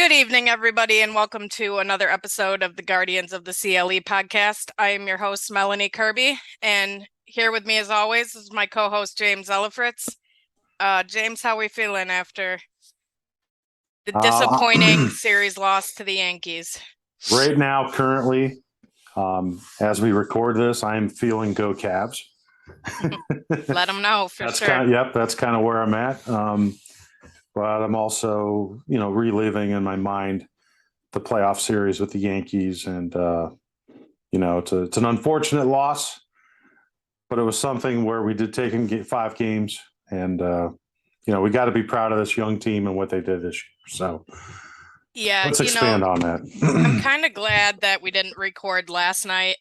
Good evening, everybody, and welcome to another episode of the Guardians of the CLE podcast. I am your host, Melanie Kirby, and here with me, as always, is my co-host, James Ellifritz. James, how are we feeling after the disappointing series loss to the Yankees? Right now, currently, as we record this, I'm feeling go Cavs. Let them know for that's sure. That's kind of where I'm at. But I'm also, reliving in my mind the playoff series with the Yankees, and it's an unfortunate loss, but it was something where we did take in 5 games, and we got to be proud of this young team and what they did this year. So yeah, let's expand on that. I'm kind of glad that we didn't record last night.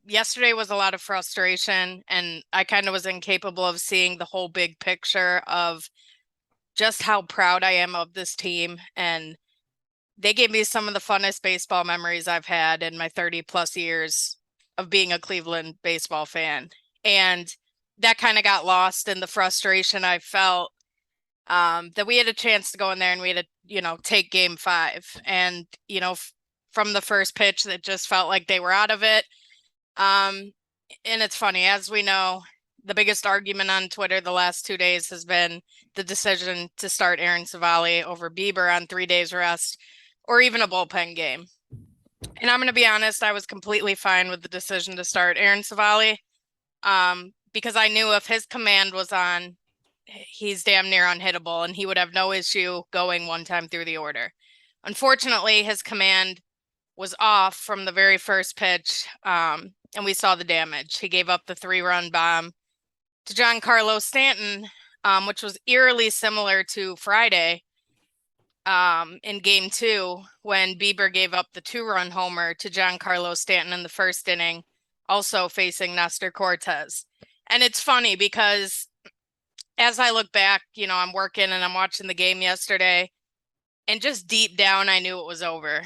Yesterday was a lot of frustration, and I kind of was incapable of seeing the whole big picture of just how proud I am of this team. And they gave me some of the funnest baseball memories I've had in my 30 plus years of being a Cleveland baseball fan. And that kind of got lost in the frustration I felt that we had a chance to go in there and we had to, take game 5. And, from the first pitch, that just felt like they were out of it. And it's funny, as we know, the biggest argument on Twitter the last 2 days has been the decision to start Aaron Savali over Bieber on 3 days rest or even a bullpen game. And I'm going to be honest, I was completely fine with the decision to start Aaron Savali because I knew if his command was on, he's damn near unhittable and he would have no issue going one time through the order. Unfortunately, his command was off from the very first pitch, and we saw the damage. He gave up the 3-run bomb to Giancarlo Stanton, which was eerily similar to Friday in game 2 when Bieber gave up the 2-run homer to Giancarlo Stanton in the first inning, also facing Nestor Cortez. And it's funny because as I look back, I'm working and I'm watching the game yesterday, and just deep down, I knew it was over.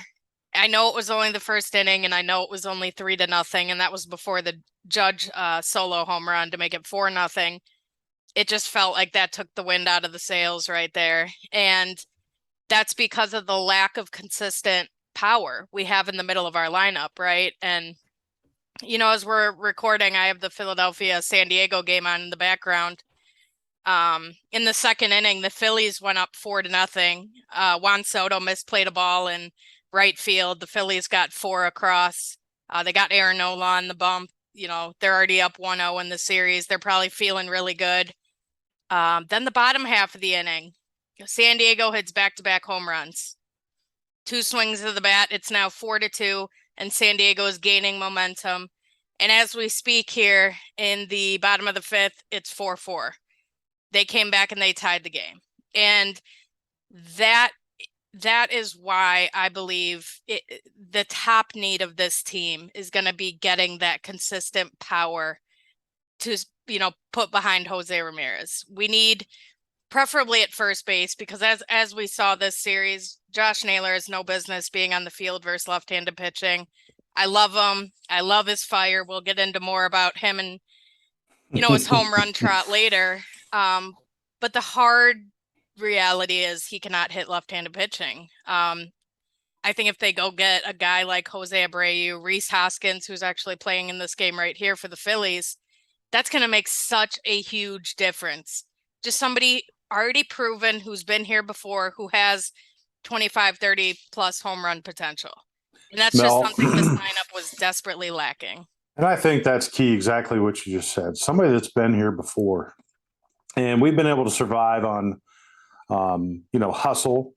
I know it was only the first inning, and I know it was only 3-0, and that was before the Judge solo home run to make it 4-0. It just felt like that took the wind out of the sails right there. And that's because of the lack of consistent power we have in the middle of our lineup, right? And, as we're recording, I have the Philadelphia-San Diego game on in the background. In the second inning, the Phillies went up 4-0. Juan Soto misplayed a ball in right field. The Phillies got 4 across. They got Aaron Nola on the bump. They're already up 1-0 in the series. They're probably feeling really good. Then the bottom half of the inning, San Diego hits back-to-back home runs. 2 swings of the bat. It's now 4-2, and San Diego is gaining momentum. And as we speak here in the bottom of the 5th, it's 4-4. They came back and they tied the game. And that is why I believe the top need of this team is going to be getting that consistent power to, put behind Jose Ramirez. We need preferably at first base because as we saw this series, Josh Naylor has no business being on the field versus left-handed pitching. I love him. I love his fire. We'll get into more about him and, his home run trot later. But the hard reality is he cannot hit left-handed pitching. I think if they go get a guy like Jose Abreu, Rhys Hoskins, who's actually playing in this game right here for the Phillies, that's going to make such a huge difference. Just somebody already proven who's been here before, who has 25, 30 plus home run potential. And that's just something this lineup was desperately lacking. And I think that's key, exactly what you just said. Somebody that's been here before. And we've been able to survive on, hustle.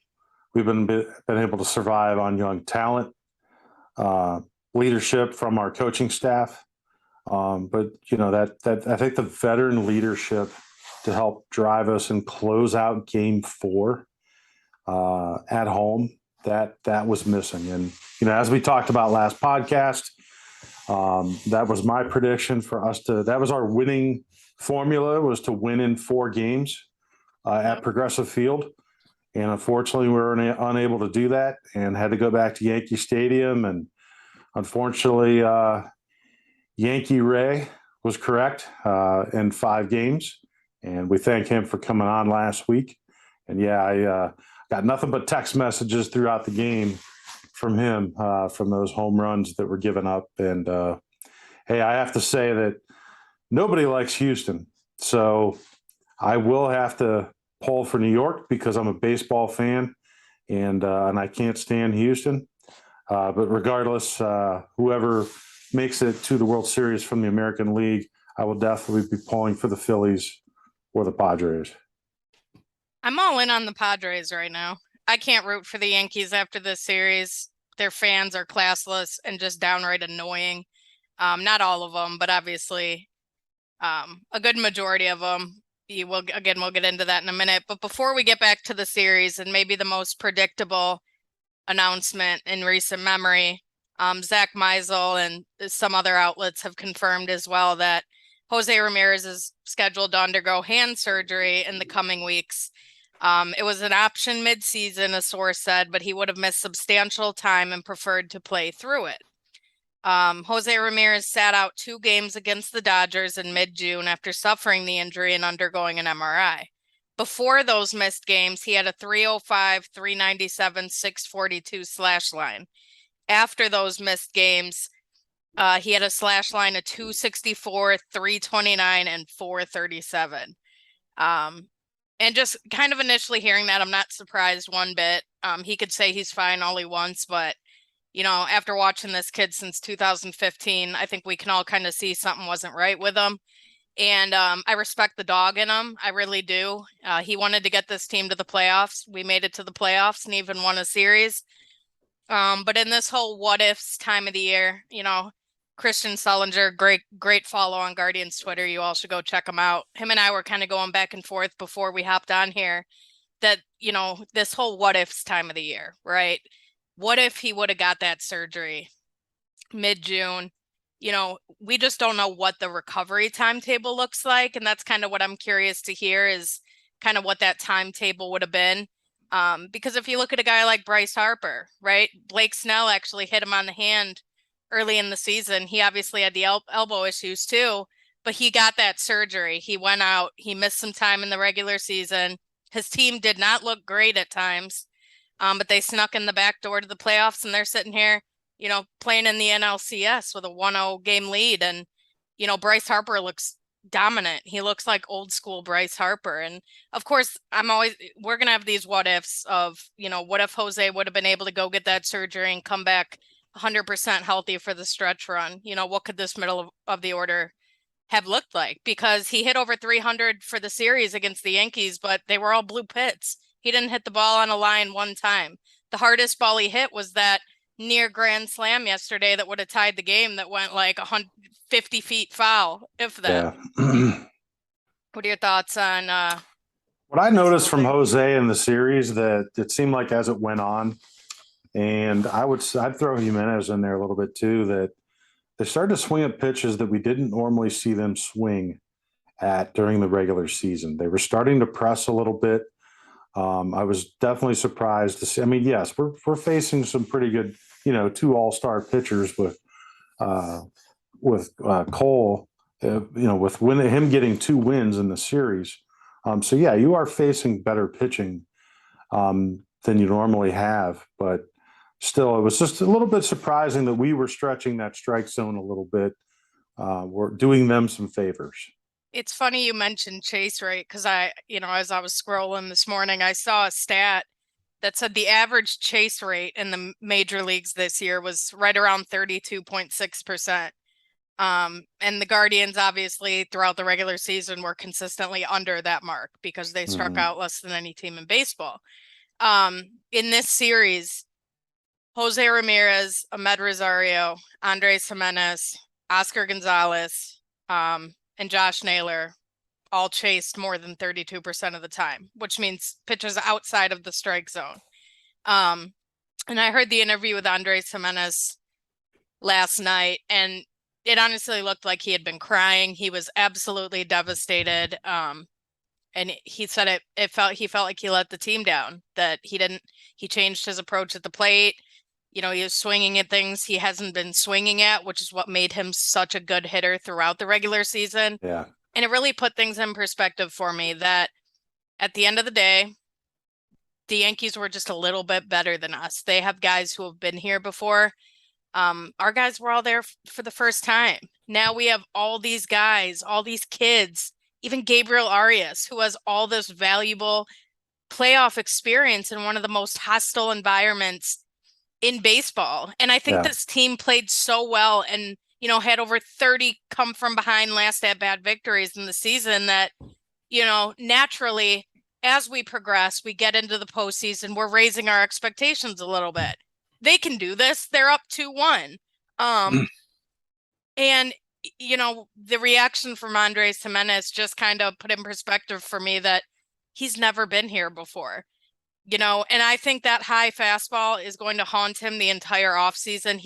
We've been able to survive on young talent, leadership from our coaching staff. But that I think the veteran leadership to help drive us and close out game 4 at home, that was missing. And, as we talked about last podcast, that was my prediction for us that was our winning formula, was to win in 4 games at Progressive Field. And unfortunately, we were unable to do that and had to go back to Yankee Stadium. And unfortunately, Yankee Ray was correct in 5 games. And we thank him for coming on last week. And yeah, got nothing but text messages throughout the game from him, from those home runs that were given up. And hey, I have to say that nobody likes Houston. So I will have to pull for New York because I'm a baseball fan and I can't stand Houston. But regardless, whoever makes it to the World Series from the American League, I will definitely be pulling for the Phillies or the Padres. I'm all in on the Padres right now. I can't root for the Yankees after this series. Their fans are classless and just downright annoying. Not all of them, but obviously a good majority of them. We'll get into that in a minute. But before we get back to the series and maybe the most predictable announcement in recent memory, Zach Meisel and some other outlets have confirmed as well that Jose Ramirez is scheduled to undergo hand surgery in the coming weeks. It was an option mid-season, a source said, but he would have missed substantial time and preferred to play through it. Jose Ramirez sat out 2 games against the Dodgers in mid-June after suffering the injury and undergoing an MRI. Before those missed games, he had a 305, 397, 642 slash line. After those missed games, he had a slash line of 264, 329, and 437. And just kind of initially hearing that, I'm not surprised one bit. He could say he's fine all he wants, but after watching this kid since 2015, I think we can all kind of see something wasn't right with him. And I respect the dog in him. I really do. He wanted to get this team to the playoffs. We made it to the playoffs and even won a series. But in this whole what ifs time of the year, Christian Sullinger, great follow on Guardians Twitter. You all should go check him out. Him and I were kind of going back and forth before we hopped on here that, this whole what ifs time of the year, right? What if he would have got that surgery mid-June? We just don't know what the recovery timetable looks like. And that's kind of what I'm curious to hear is kind of what that timetable would have been. Because if you look at a guy like Bryce Harper, right? Blake Snell actually hit him on the hand early in the season. He obviously had the elbow issues too, but he got that surgery. He went out, he missed some time in the regular season. His team did not look great at times, but they snuck in the back door to the playoffs and they're sitting here, playing in the NLCS with a 1-0 game lead. And, Bryce Harper looks dominant. He looks like old school Bryce Harper. And of course, we're going to have these what ifs of, what if Jose would have been able to go get that surgery and come back 100% healthy for the stretch run? What could this middle of the order have looked like? Because he hit over 300 for the series against the Yankees, but they were all blue pits. He didn't hit the ball on a line one time. The hardest ball he hit was that near grand slam yesterday that would have tied the game that went like 150 feet foul, if that. Yeah. What are your thoughts on what I noticed from Jose in the series that it seemed like as it went on, and I'd throw Jimenez in there a little bit too, that they started to swing at pitches that we didn't normally see them swing at during the regular season. They were starting to press a little bit. I was definitely surprised to see. I mean, yes, we're facing some pretty good, 2 all-star pitchers with Cole, with him getting 2 wins in the series. So yeah, you are facing better pitching than you normally have, but still, it was just a little bit surprising that we were stretching that strike zone a little bit. We're doing them some favors. It's funny you mentioned chase rate because as I was scrolling this morning, I saw a stat that said the average chase rate in the major leagues this year was right around 32.6%. And the Guardians, obviously, throughout the regular season were consistently under that mark because they struck out less than any team in baseball. In this series, Jose Ramirez, Ahmed Rosario, Andres Jimenez, Oscar Gonzalez, and Josh Naylor all chased more than 32% of the time, which means pitches outside of the strike zone. And I heard the interview with Andres Jimenez last night, and it honestly looked like he had been crying. He was absolutely devastated. And he said he felt like he let the team down, that he changed his approach at the plate. He was swinging at things he hasn't been swinging at, which is what made him such a good hitter throughout the regular season. Yeah. And it really put things in perspective for me that at the end of the day, the Yankees were just a little bit better than us. They have guys who have been here before. Our guys were all there for the first time. Now we have all these guys, all these kids, even Gabriel Arias, who has all this valuable playoff experience in one of the most hostile environments in baseball. And I think Yeah. this team played so well and, had over 30 come from behind last at bat victories in the season that, naturally, as we progress, we get into the postseason, we're raising our expectations a little bit. They can do this. They're up 2-1. And the reaction from Andres Gimenez just kind of put in perspective for me that he's never been here before. And I think that high fastball is going to haunt him the entire offseason.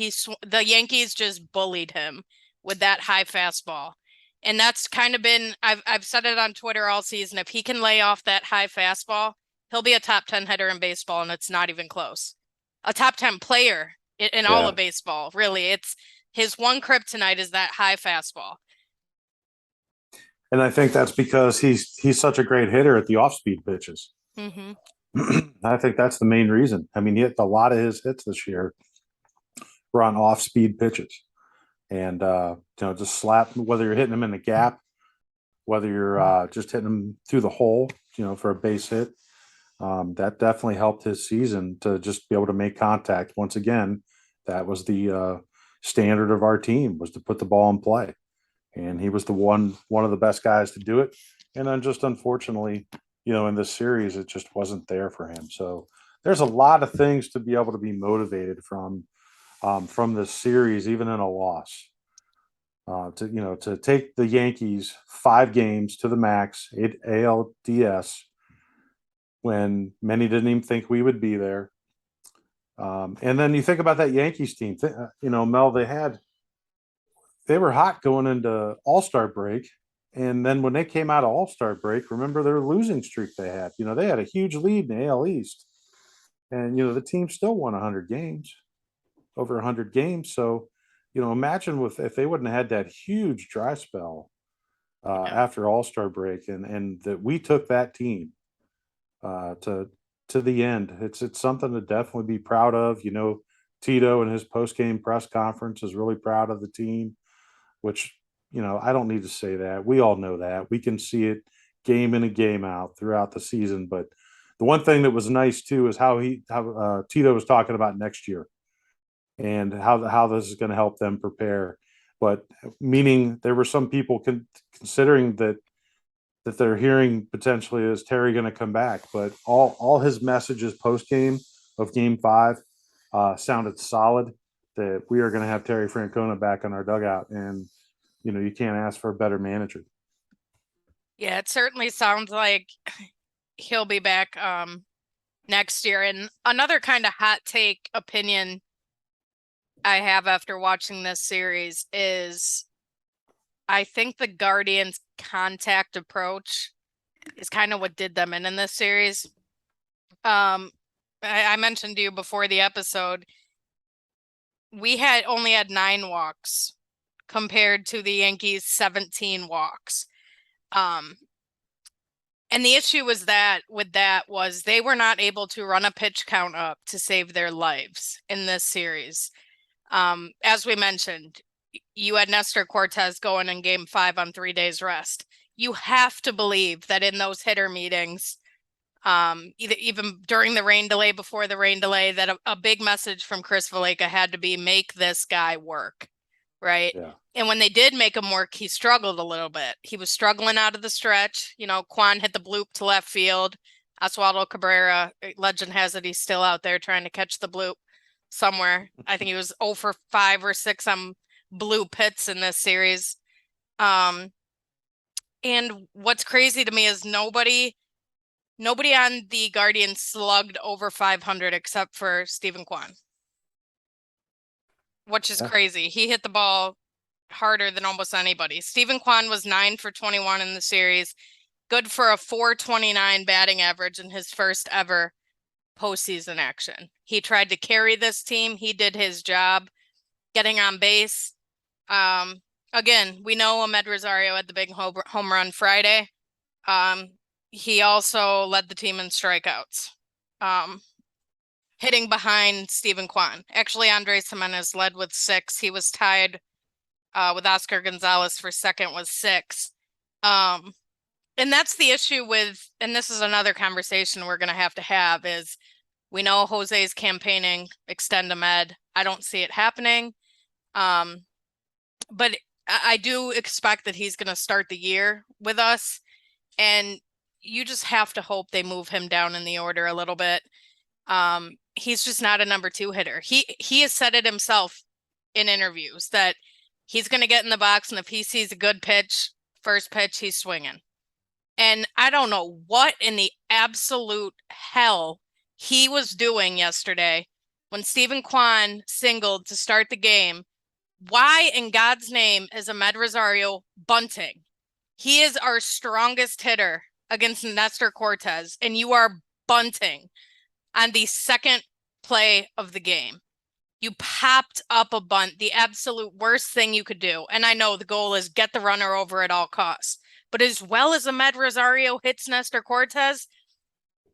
The Yankees just bullied him with that high fastball. And that's kind of been, I've said it on Twitter all season. If he can lay off that high fastball, he'll be a top 10 hitter in baseball, and it's not even close. A top 10 player in all of baseball, really. It's his one kryptonite is that high fastball. And I think that's because he's such a great hitter at the off-speed pitches. Mm-hmm. I think that's the main reason. I mean, he hit a lot of his hits this year were on off-speed pitches, and just slap, whether you're hitting them in the gap, whether you're just hitting them through the hole, for a base hit. That definitely helped his season to just be able to make contact. Once again, that was the standard of our team, was to put the ball in play, and he was the one of the best guys to do it. And then just unfortunately, in this series, it just wasn't there for him. So there's a lot of things to be able to be motivated from this series, even in a loss. To take the Yankees 5 games to the max at ALDS when many didn't even think we would be there. And then you think about that Yankees team, Mel, they were hot going into All-Star break. And then when they came out of All-Star break, remember their losing streak they had. They had a huge lead in the AL East. And, the team still won 100 games, over 100 games. So, imagine if they wouldn't have had that huge dry spell after All-Star break and that we took that team to the end. It's something to definitely be proud of. Tito in his post-game press conference is really proud of the team, which, I don't need to say that. We all know that. We can see it game in and game out throughout the season. But the one thing that was nice too is how Tito was talking about next year and how this is going to help them prepare. But meaning there were some people considering that they're hearing potentially is Terry going to come back, but all his messages post game of Game 5 sounded solid. That we are going to have Terry Francona back in our dugout, and you can't ask for a better manager. Yeah, it certainly sounds like he'll be back next year. And another kind of hot take opinion I have after watching this series is I think the Guardians' contact approach is kind of what did them in this series. I mentioned to you before the episode, we only had 9 walks compared to the Yankees' 17 walks. And the issue was was they were not able to run a pitch count up to save their lives in this series. As we mentioned, you had Nestor Cortez going in Game 5 on 3 days rest. You have to believe that in those hitter meetings, even during the rain delay, before the rain delay, that a big message from Chris Valaika had to be make this guy work, right? Yeah. And when they did make him work, he struggled a little bit. He was struggling out of the stretch. Quan hit the bloop to left field. Oswaldo Cabrera, legend has it, he's still out there trying to catch the bloop somewhere. I think he was 0 for 5 or 6 on blue pits in this series. And what's crazy to me is nobody on the Guardians slugged over 500 except for Stephen Kwan, which is crazy. He hit the ball harder than almost anybody. Stephen Kwan was 9 for 21 in the series, good for a 429 batting average in his first ever postseason action. He tried to carry this team. He did his job getting on base. Again, we know Amed Rosario had the big home run Friday. He also led the team in strikeouts. hitting behind Stephen Kwan. Actually, Andres Jimenez led with 6. He was tied with Oscar Gonzalez for second with 6. And that's the issue with, and this is another conversation we're going to have is we know Jose's campaigning extend to med. I don't see it happening. But I do expect that he's going to start the year with us. And you just have to hope they move him down in the order a little bit. He's just not a number 2 hitter. He has said it himself in interviews that he's going to get in the box, and if he sees a good pitch, first pitch, he's swinging. And I don't know what in the absolute hell he was doing yesterday when Stephen Kwan singled to start the game. Why in God's name is Ahmed Rosario bunting? He is our strongest hitter against Nestor Cortez, and you are bunting on the second play of the game. You popped up a bunt, the absolute worst thing you could do. And I know the goal is get the runner over at all costs. But as well as Ahmed Rosario hits Nestor Cortez,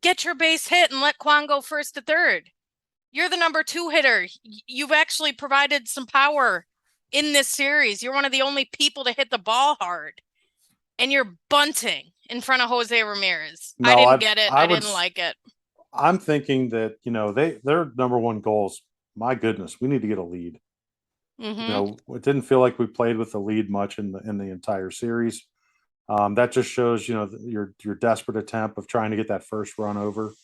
get your base hit and let Kwan go first to third. You're the number 2 hitter. You've actually provided some power in this series. You're one of the only people to hit the ball hard. And you're bunting in front of Jose Ramirez. No, I didn't get it. I didn't like it. I'm thinking that, their number one goals, my goodness, we need to get a lead. It didn't feel like we played with the lead much in the entire series. That just shows, your desperate attempt of trying to get that first run over.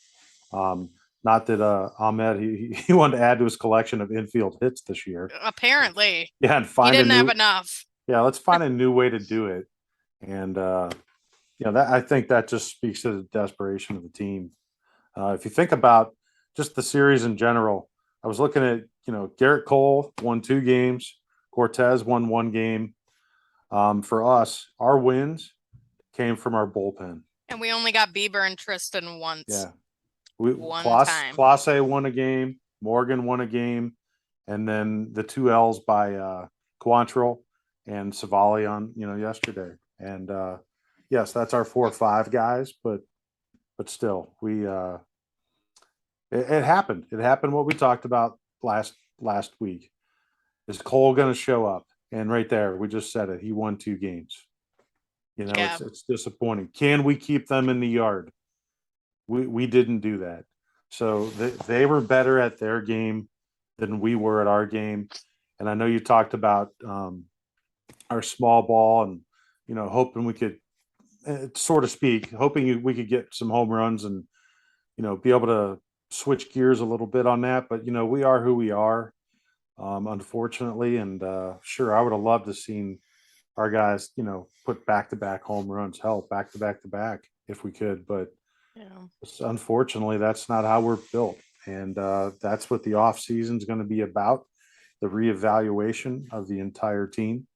Not that Ahmed he wanted to add to his collection of infield hits this year. Apparently, yeah, and he didn't have enough. Yeah, let's find a new way to do it. And that I think that just speaks to the desperation of the team. If you think about just the series in general, I was looking at Garrett Cole won 2 games, Cortez won 1 game. For us, our wins came from our bullpen. And we only got Bieber and Tristan once. Yeah. Time. Clase won a game, Morgan won a game, and then the 2 L's by Quantrill and Savali on, yesterday. And yes, that's our 4 or 5 guys, but still, we it happened. It happened what we talked about last week. Is Cole going to show up? And right there, we just said it. He won 2 games. It's disappointing. Can we keep them in the yard? We didn't do that. So they were better at their game than we were at our game. And I know you talked about our small ball and, hoping we could, so to speak, we could get some home runs and, be able to switch gears a little bit on that. But, we are who we are, unfortunately. And sure, I would have loved to seen our guys, put back-to-back home runs, back-to-back if we could. But unfortunately, that's not how we're built. And that's what the off season is going to be about, the reevaluation of the entire team.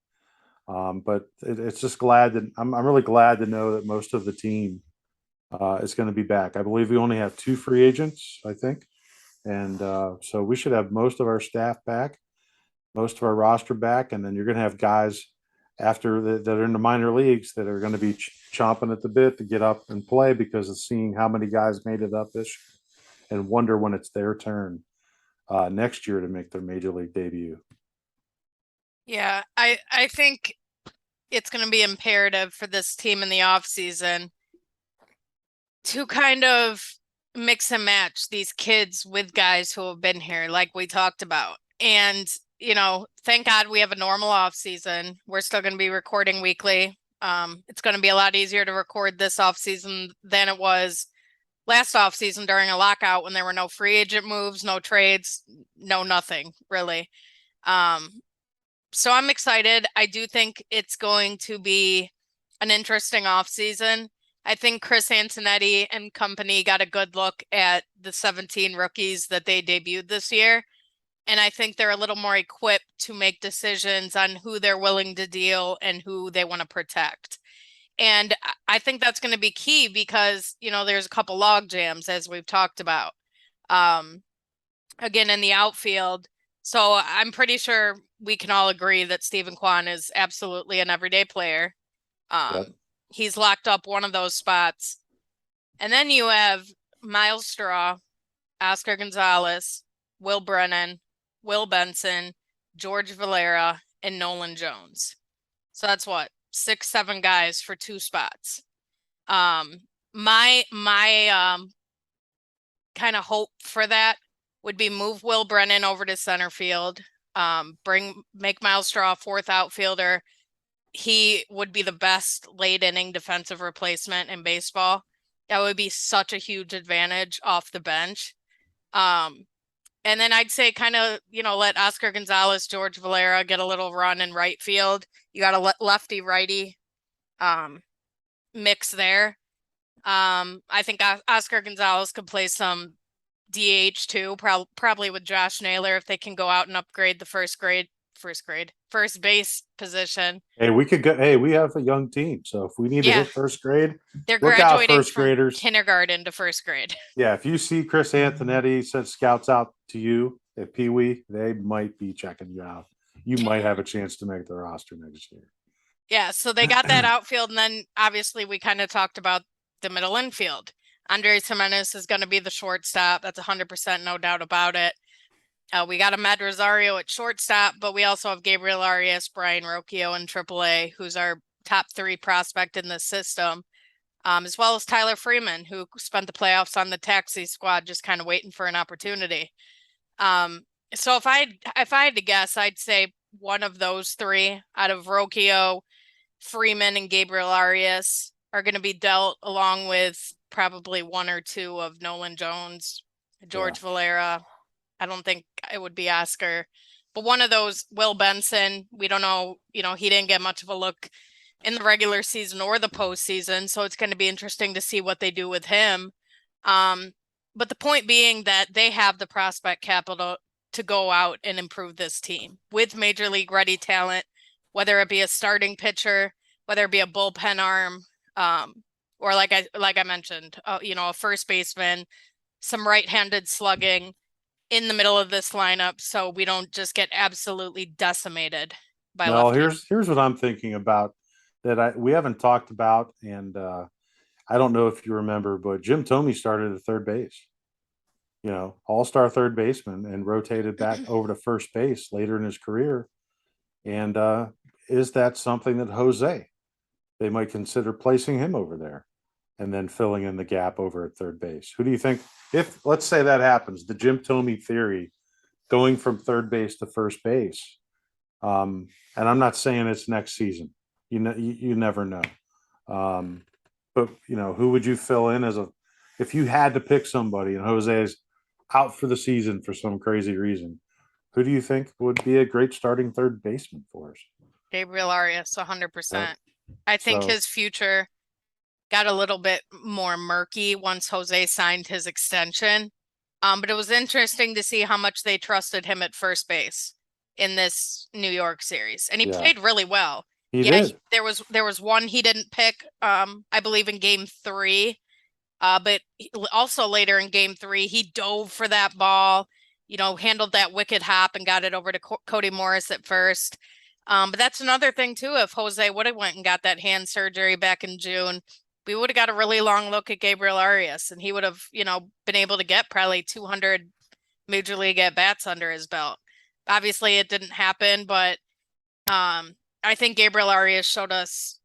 But it's just glad that I'm really glad to know that most of the team is going to be back. I believe we only have 2 free agents, I think. And so we should have most of our staff back, most of our roster back. And then you're going to have guys after that are in the minor leagues that are going to be chomping at the bit to get up and play because of seeing how many guys made it up this year and wonder when it's their turn next year to make their major league debut. Yeah, I think it's going to be imperative for this team in the offseason to kind of mix and match these kids with guys who have been here, like we talked about. And thank God we have a normal off season. We're still going to be recording weekly. It's going to be a lot easier to record this off season than it was last off season during a lockout when there were no free agent moves, no trades, no nothing really. So I'm excited. I do think it's going to be an interesting off season. I think Chris Antonetti and company got a good look at the 17 rookies that they debuted this year. And I think they're a little more equipped to make decisions on who they're willing to deal and who they want to protect. And I think that's going to be key because, there's a couple log jams as we've talked about. Again, in the outfield. So I'm pretty sure we can all agree that Stephen Kwan is absolutely an everyday player. Yep. He's locked up one of those spots. And then you have Miles Straw, Oscar Gonzalez, Will Brennan, Will Benson, George Valera, and Nolan Jones. So that's what, 6, 7 guys for 2 spots. Um, my kind of hope for that would be move Will Brennan over to center field. Make Miles Straw a fourth outfielder. He would be the best late inning defensive replacement in baseball. That would be such a huge advantage off the bench. And then I'd say kind of, let Oscar Gonzalez, George Valera get a little run in right field. You got a lefty righty mix there. I think Oscar Gonzalez could play some DH too, probably with Josh Naylor if they can go out and upgrade the first base position. Hey, we could go. Hey, we have a young team, so if we need to Yeah, hit first grade, they're look out, graduating first from graders. kindergarten to first grade. Yeah, if you see Chris Antonetti sent scouts out to you at Pee Wee, they might be checking you out. You might have a chance to make the roster next year. Yeah, so they got that outfield, and then obviously we kind of talked about the middle infield. Andres Jimenez is going to be the shortstop. That's 100%, no doubt about it. We got Ahmed Rosario at shortstop, but we also have Gabriel Arias, Brian Rocchio in AAA, who's our top 3 prospect in the system, as well as Tyler Freeman, who spent the playoffs on the taxi squad, just kind of waiting for an opportunity. So if I had to guess, I'd say one of those 3 out of Rocchio, Freeman, and Gabriel Arias are going to be dealt, along with probably 1 or 2 of Nolan Jones, George Valera. I don't think it would be Oscar, but one of those, Will Benson, we don't know, he didn't get much of a look in the regular season or the postseason, so it's going to be interesting to see what they do with him. But the point being that they have the prospect capital to go out and improve this team with major league ready talent, whether it be a starting pitcher, whether it be a bullpen arm, or like I mentioned, a first baseman, some right-handed slugging in the middle of this lineup, so we don't just get absolutely decimated by Well, lefties. here's what I'm thinking about that we haven't talked about, and I don't know if you remember, but Jim Thome started at third base. All-star third baseman, and rotated back over to first base later in his career. And is that something that Jose, they might consider placing him over there and then filling in the gap over at third base? Who do you think, if let's say that happens, the Jim Thome theory, going from third base to first base? And I'm not saying it's next season. You never know. But who would you fill in if you had to pick somebody and Jose is out for the season for some crazy reason? Who do you think would be a great starting third baseman for us? Gabriel Arias, 100%. I think So his future got a little bit more murky once Jose signed his extension. But it was interesting to see how much they trusted him at first base in this New York series, and he yeah, played really well. he Yeah, did. there was one he didn't pick, I believe in game 3. But also later in game 3, he dove for that ball, handled that wicked hop and got it over to Cody Morris at first. But that's another thing too. If Jose would have went and got that hand surgery back in June, we would have got a really long look at Gabriel Arias, and he would have, been able to get probably 200 major league at bats under his belt. Obviously, it didn't happen, but I think Gabriel Arias showed us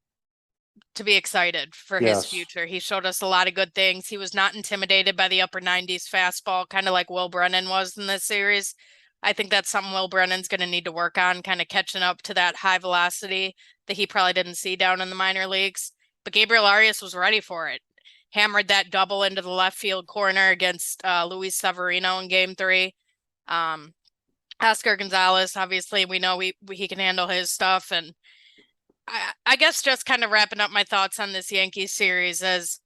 to be excited for his Yes. future. He showed us a lot of good things. He was not intimidated by the upper 90s fastball, kind of like Will Brennan was in this series. I think that's something Will Brennan's going to need to work on, kind of catching up to that high velocity that he probably didn't see down in the minor leagues. But Gabriel Arias was ready for it. Hammered that double into the left field corner against Luis Severino in game 3. Oscar Gonzalez, obviously, we know he can handle his stuff. And I guess just kind of wrapping up my thoughts on this Yankees series, as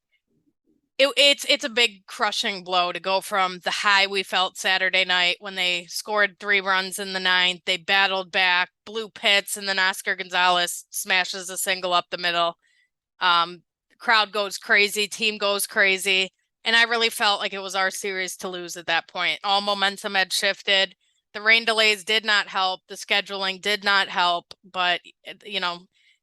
it's a big crushing blow to go from the high we felt Saturday night when they scored 3 runs in the 9th. They battled back, blew pits, and then Oscar Gonzalez smashes a single up the middle. Crowd goes crazy, team goes crazy, and I really felt like it was our series to lose at that point. All momentum had shifted. The rain delays did not help. The scheduling did not help, but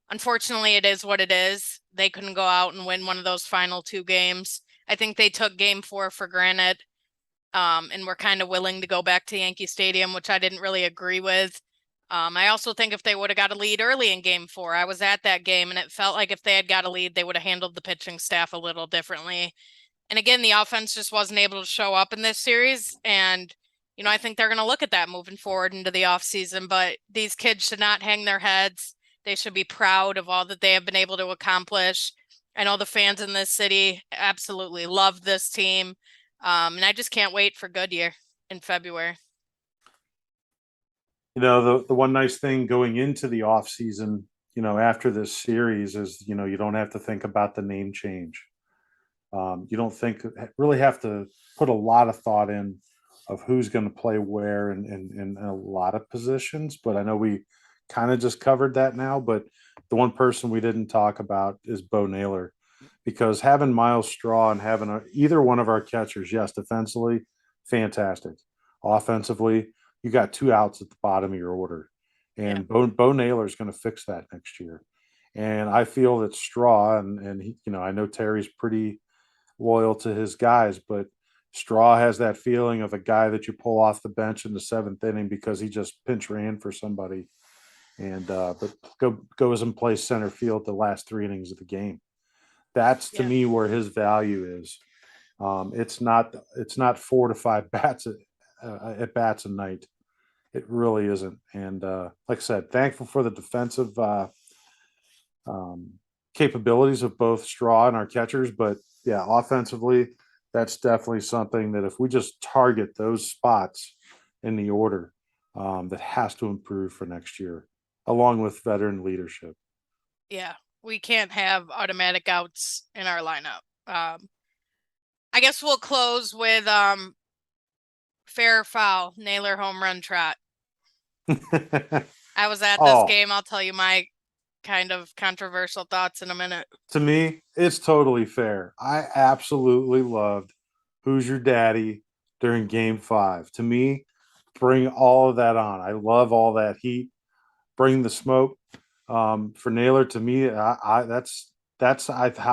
unfortunately, it is what it is. They couldn't go out and win one of those final 2 games. I think they took game 4 for granted. And we're kind of willing to go back to Yankee Stadium, which I didn't really agree with. I also think if they would have got a lead early in game 4, I was at that game and it felt like if they had got a lead, they would have handled the pitching staff a little differently. And again, the offense just wasn't able to show up in this series. And, I think they're going to look at that moving forward into the offseason. But these kids should not hang their heads. They should be proud of all that they have been able to accomplish. I know the fans in this city absolutely love this team. And I just can't wait for Goodyear in February. The one nice thing going into the off season, after this series is, you don't have to think about the name change. You don't really have to put a lot of thought in of who's going to play where in a lot of positions. But I know we kind of just covered that now. But the one person we didn't talk about is Bo Naylor, because having Miles Straw and having either one of our catchers, yes, defensively, fantastic. Offensively, you got 2 outs at the bottom of your order. Yeah. And Bo Naylor is going to fix that next year. And I feel that Straw and he, I know Terry's pretty loyal to his guys, but Straw has that feeling of a guy that you pull off the bench in the 7th inning because he just pinch ran for somebody, and but goes and plays center field the last 3 innings of the game. That's to Yeah. me where his value is. It's not 4 to 5 bats at bats a night. It really isn't. And like I said, thankful for the defensive um, capabilities of both Straw and our catchers. But yeah, offensively, that's definitely something that if we just target those spots in the order, that has to improve for next year, along with veteran leadership. Yeah. We can't have automatic outs in our lineup. I guess we'll close with fair or foul, Naylor home run trot. I was at this Oh, game. I'll tell you my kind of controversial thoughts in a minute. to me, it's totally fair. I absolutely loved Who's Your Daddy during game 5. To me, bring all of that on. I love all that heat. Bring the smoke. For Naylor, to me, how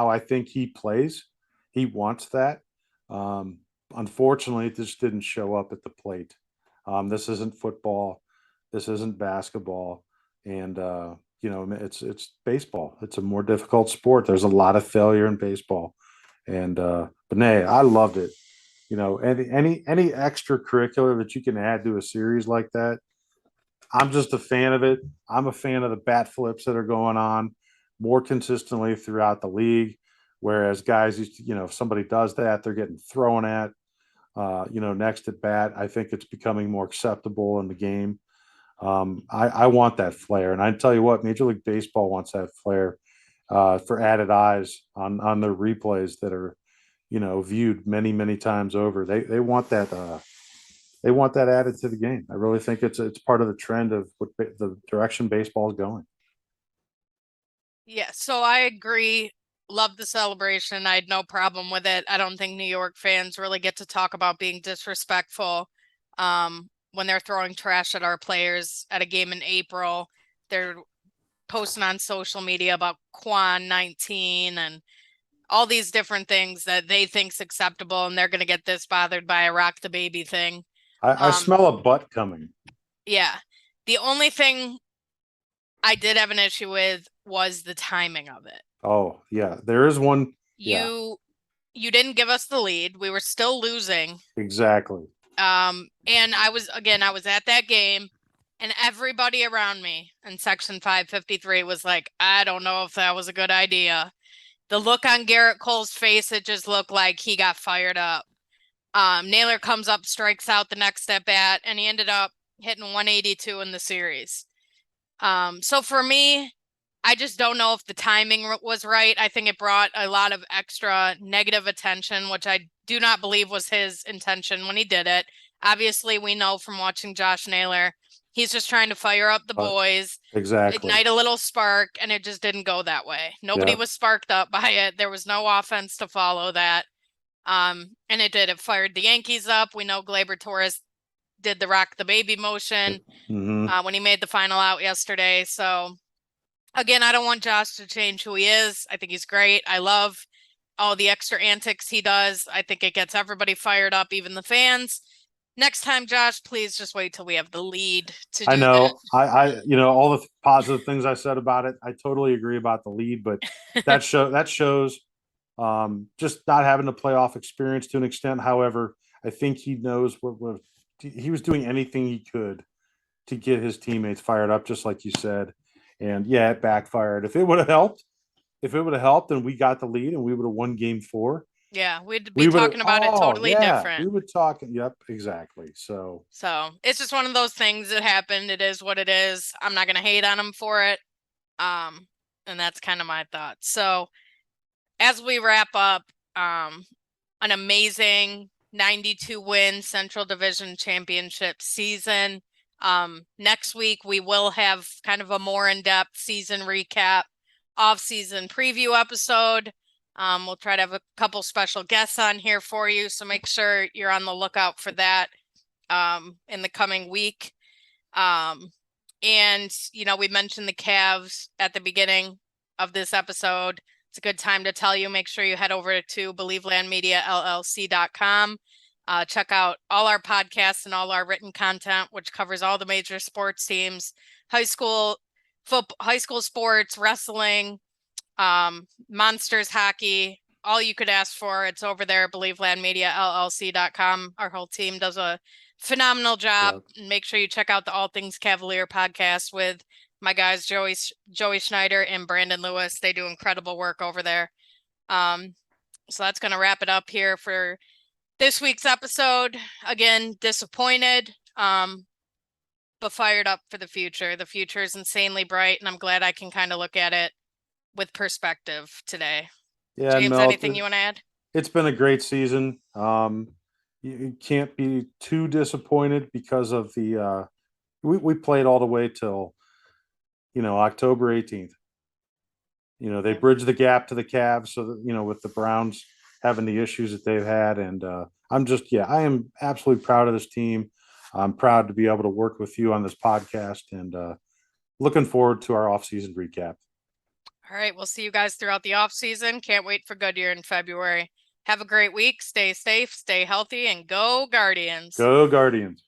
I think he plays. He wants that. Um, Unfortunately, it just didn't show up at the plate. This isn't football. This isn't basketball, and it's baseball. It's a more difficult sport. There's a lot of failure in baseball, and but nay, I loved it. Any extracurricular that you can add to a series like that, I'm just a fan of it. I'm a fan of the bat flips that are going on more consistently throughout the league. Whereas guys used to, if somebody does that, they're getting thrown at, next at bat. I think it's becoming more acceptable in the game. I want that flair. And I tell you what, Major League Baseball wants that flair for added eyes on their replays that are, viewed many, many times over. They want that added to the game. I really think it's part of the trend of the direction baseball is going. Yeah, so I agree. Love the celebration. I had no problem with it. I don't think New York fans really get to talk about being disrespectful when they're throwing trash at our players at a game in April. They're posting on social media about Quan 19 and all these different things that they think's acceptable, and they're going to get this bothered by a rock the baby thing. I smell a butt coming. Yeah. The only thing I did have an issue with was the timing of it. Oh yeah, there is one. Yeah, You didn't give us the lead. We were still losing. exactly. And I was at that game and everybody around me in section 553 was like, I don't know if that was a good idea. The look on Garrett Cole's face, it just looked like he got fired up. Naylor comes up, strikes out the next at bat, and he ended up hitting 182 in the series. So for me, I just don't know if the timing was right. I think it brought a lot of extra negative attention, which I do not believe was his intention when he did it. Obviously, we know from watching Josh Naylor, he's just trying to fire up the boys, Exactly. ignite a little spark, and it just didn't go that way. Nobody Yeah. was sparked up by it. There was no offense to follow that. And it did. It fired the Yankees up. We know Gleyber Torres did the rock the baby motion when he made the final out yesterday. So again, I don't want Josh to change who he is. I think he's great. I love all the extra antics he does. I think it gets everybody fired up, even the fans. Next time, Josh, please just wait till we have the lead to I do that. know, all the positive things I said about it, I totally agree about the lead, but that shows just not having the playoff experience to an extent. However, I think he knows what he was doing anything he could to get his teammates fired up, just like you said. And yeah, it backfired. If it would have helped and we got the lead and we would have won game 4, Yeah, we'd be we would have, talking about it oh, totally yeah, different. we would talk. Yep, exactly. So, So it's just one of those things that happened. It is what it is. I'm not going to hate on him for it. And that's kind of my thoughts. So as we wrap up, an amazing 92 win Central Division Championship season. Next week we will have kind of a more in-depth season recap, off-season preview episode. We'll try to have a couple special guests on here for you, so make sure you're on the lookout for that in the coming week. And we mentioned the Cavs at the beginning of this episode. It's a good time to tell you, make sure you head over to believelandmediallc.com. Check out all our podcasts and all our written content, which covers all the major sports teams, high school sports, wrestling, Monsters hockey, all you could ask for. It's over there at believelandmediallc.com. Our whole team does a phenomenal job. yep. Make sure you check out the All Things Cavalier podcast with my guys, Joey Schneider and Brandon Lewis. They do incredible work over there. So that's going to wrap it up here for this week's episode. Again, disappointed, but fired up for the future. The future is insanely bright, and I'm glad I can kind of look at it with perspective today. Yeah, James, Mel, anything you want to add? it's been a great season. You can't be too disappointed because of we played all the way till October 18th. They bridged the gap to the Cavs, so that with the Browns having the issues that they've had, and I am absolutely proud of this team. I'm proud to be able to work with you on this podcast, and looking forward to our offseason recap. All right, we'll see you guys throughout the off season. Can't wait for Goodyear in February. Have a great week. Stay safe, stay healthy, and go Guardians. Go Guardians.